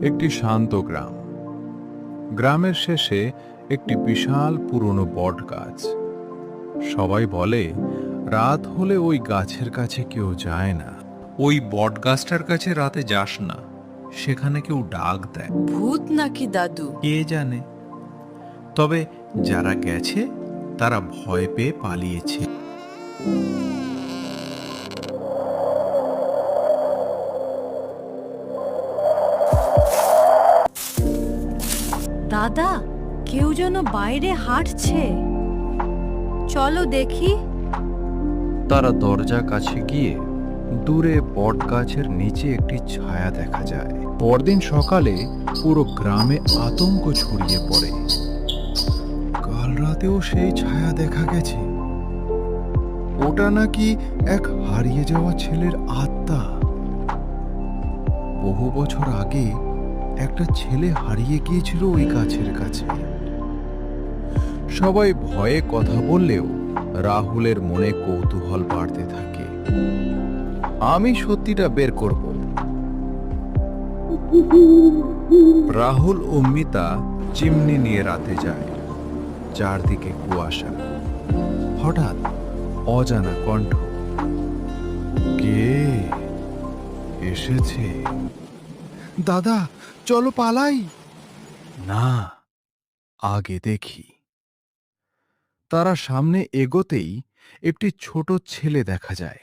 একটি শান্ত গ্রাম। গ্রামের শেষে একটি বিশাল পুরনো বট গাছ। সবাই বলে রাত হলে ওই গাছের কাছে কেউ যায় না। ওই বট গাছটার কাছে রাতে যাস না, সেখানে কেউ ডাক দেয়। ভূত নাকি দাদু? কে জানে, তবে যারা গেছে তারা ভয় পেয়ে পালিয়েছে। দাদা, কেউ যেন বাইরে হাঁটছে। চলো দেখি। তারা দরজা কাছে গিয়ে দূরে বট গাছের নিচে একটি ছায়া দেখা যায়। পরদিন সকালে পুরো গ্রামে আতঙ্ক ছড়িয়ে পড়ে। কাল রাতেও সেই ছায়া দেখা গেছে। ওটা নাকি এক হারিয়ে যাওয়া ছেলের আত্মা। বহু বছর আগে একটা ছেলে হারিয়ে গিয়েছিল ওই গাছের কাছে। সবাই ভয়ে কথা বললেও রাহুলের মনে কৌতূহল বাড়তে থাকে। আমি সত্যিটা বের করব। রাহুল ও মিতা চিমনি নিয়ে রাতে যায়। চারদিকে কুয়াশা। হঠাৎ অজানা কণ্ঠ। কে এসেছে? দাদা, চলো পালাই। না, আগে দেখি। তারা সামনে এগোতেই একটি ছোট ছেলে দেখা যায়।